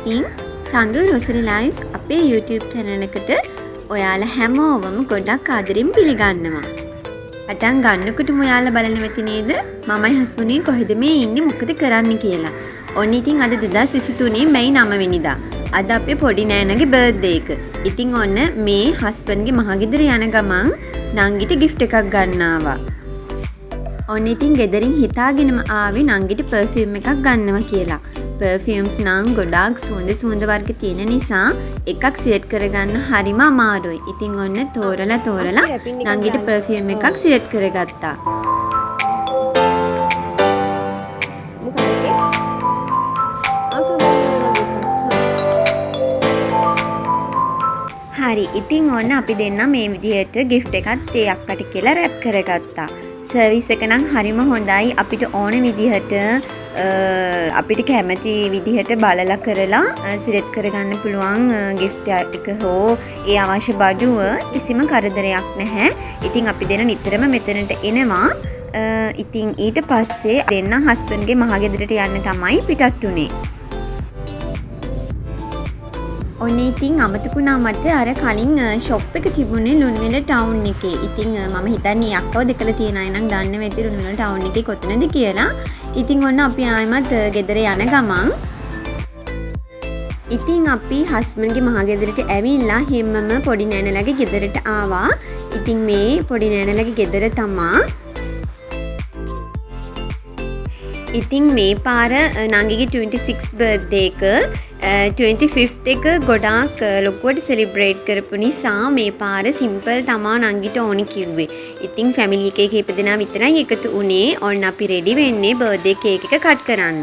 ඉතින් sandu rosare life අපේ YouTube channel එකට ඔයාලා හැමෝවම ගොඩක් ආදරෙන් පිළිගන්නවා. පටන් ගන්නකොටම ඔයාලා බලන්න වෙති නේද? මමයි හස්බන්ඩ්යි කොහෙද මේ ඉන්නේ මොකද කරන්න කියලා. ඔන්න ඉතින් අද 2023 මැයි 9 වෙනිදා. අද අපේ පොඩි නෑනගේ බර්ත්ඩේ එක. ඉතින් ඔන්න මේ හස්බන්ඩ්ගේ මහගෙදර යන ගමන් නංගිට gift එකක් ගන්න ආවා. ඔන්න ඉතින් ගෙදරින් හිතාගෙනම ආවේ නංගිට perfume එකක් ගන්නවා කියලා. perfumes නම් ගොඩාක් සුවඳ වර්ග තියෙන නිසා එකක් සිලෙක්ට් කරගන්න හරිම අමාරුයි. ඉතින් ඔන්න තෝරලා නංගිට perfume එකක් සිලෙක්ට් කරගත්තා. හරි ඉතින් ඔන්න අපි දෙන්න මේ විදිහට gift එකත් ඒ අක්කට කියලා රැප් කරගත්තා. සර්විස් එක නම් හරිම හොඳයි. අපිට ඕන විදිහට අපිට කැමති විදිහට බලලා කරලා සිලෙක්ට් කරගන්න පුළුවන් gift එක හෝ ඒ අවශ්‍ය බඩුව කිසිම කරදරයක් නැහැ. ඉතින් අපි දෙන නිතරම මෙතනට එනවා. ඉතින් ඊට පස්සේ දෙන්න හස්බන්ඩ්ගේ මහගෙදරට යන්න තමයි පිටත් උනේ. ඔන්න ඉතින් අමතකුණා මට අර කලින් ෂොප් එක තිබුණේ ලුණුවිල ටවුන් එකේ. ඉතින් මම හිතන්නේ අක්කව දෙකලා තියන අය නම් දන්න වෙති ලුණුවිල ටවුන් එකේ කොතනද කියලා. ඉතින් ඔන්න අපි ආයෙමත් ගෙදර යන ගමන් ඉතින් අපි හස්බන්ඩ්ගේ මහගෙදරට ඇවිල්ලා හැමම පොඩි නෑනලගේ ගෙදරට ආවා. ඉතින් මේ පොඩි නෑනලගේ ගෙදර තමා. ඉතින් මේ පාර නංගිගේ 26 බර්ත්ඩේ එක 25th එක ගොඩාක් ලොකුවට සෙලිබ්‍රේට් කරපු නිසා මේ පාර සිම්පල් තමා නංගිට ඕනි කිව්වේ. ඉතින් ෆැමිලි එකේ කීප දෙනා විතරයි එකතු වුණේ. ඔන්න අපි රෙඩි වෙන්නේ බර්ත්ඩේ කේක් එක කට් කරන්න.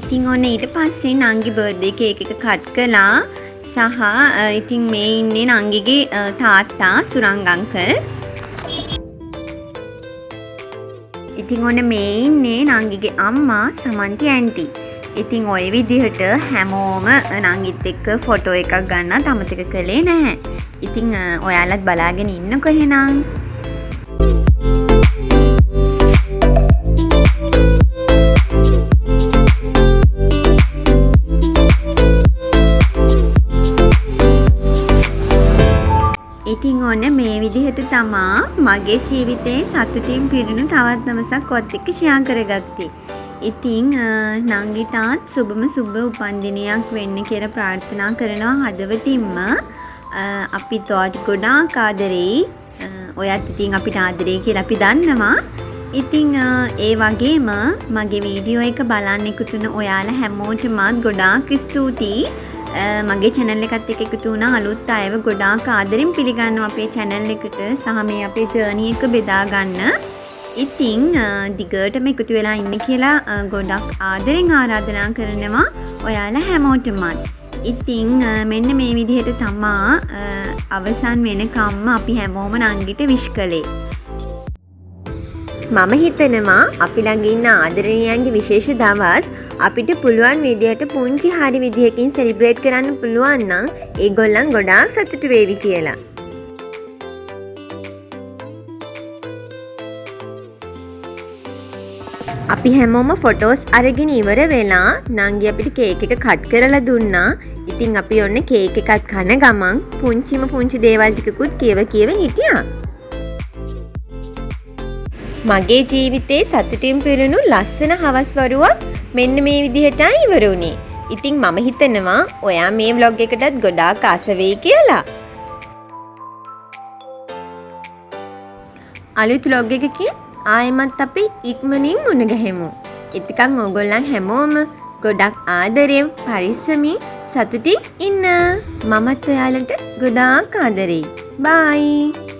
ඉතින් ඔන්න ඊට පස්සේ නංගි බර්ත්ඩේ කේක් එක කට් කළා. සහ ඉතින් මේ ඉන්නේ නංගිගේ තාත්තා සුරංග අංකල්. ඉතින් ඔන්න මේ ඉන්නේ නංගිගේ අම්මා සමන්ති ඇන්ටි. ඉතින් ওই විදිහට හැමෝම නංගිත් එක්ක ෆොටෝ එකක් ගන්නත් අමතක කළේ නැහැ. ඉතින් ඔයාලත් බලාගෙන ඉන්නකෝ එහෙනම්. ඉතින් ඔන්න මේ විදිහට තමා මගේ ජීවිතේ සතුටින් පිරුණු තවත් දවසක් ඔත් එක්ක ෂෙයා කරගත්තේ. ඉතින් නංගිටත් සුබම සුබ උපන්දිනයක් වෙන්න කියලා ප්‍රාර්ථනා කරනවා හදවතින්ම. අපිත් ඔයාට ගොඩාක් ආදරෙයි. ඔයත් ඉතින් අපිට ආදරෙයි කියලා අපි දන්නවා. ඉතින් ඒ වගේම මගේ වීඩියෝ එක බලන්න එකතුන ඔයාලා හැමෝටමත් ගොඩාක් ස්තුතියි. මගේ channel එකත් එක්ක එකතු වුණා අලුත් අයව ගොඩාක් ආදරෙන් පිළිගන්නවා අපේ channel එකට සහ මේ අපේ journey එක බෙදා ගන්න. ඉතින් දිගටම එකතු වෙලා ඉන්න කියලා ගොඩක් ආදරෙන් ආරාධනා කරනවා ඔයාලා හැමෝටමත්. ඉතින් මෙන්න මේ විදිහට තමා අවසන් වෙනකම්ම අපි හැමෝම නංගිට විශ් කළේ. මම හිතනවා අපි ළඟ ඉන්න ආදරණීයන්ගේ විශේෂ දවස් අපිට පුළුවන් විදියට පුංචි හරි විදියකින් සෙලිබ්‍රේට් කරන්න පුළුවන් නම් ඒගොල්ලන් ගොඩාක් සතුටු වේවි කියලා. අපි හැමෝම ෆොටෝස් අරගෙන ඉවර වෙලා නංගි අපිට කේක් එක කට් කරලා දුන්නා. ඉතින් අපි ඔන්න කේක් එකත් කන ගමන් පුංචි දේවල් ටිකකුත් කියව හිටියා. මගේ ජීවිතේ සතුටින් පිරුණු ලස්සන හවස් වරුවක් මෙන්න මේ විදිහටයි ඉවර වුණේ. ඉතින් මම හිතනවා ඔයා මේ vlog එකටත් ගොඩාක් ආස වෙයි කියලා. අලුත් vlog එකකින් ආයෙමත් අපි ඉක්මනින් මුණ ගැහෙමු. ඉතින් ඕගොල්ලන් හැමෝම ගොඩක් ආදරෙන් පරිස්සමින් සතුටින් ඉන්න. මමත් ඔයාලට ගොඩාක් ආදරෙයි. බයි.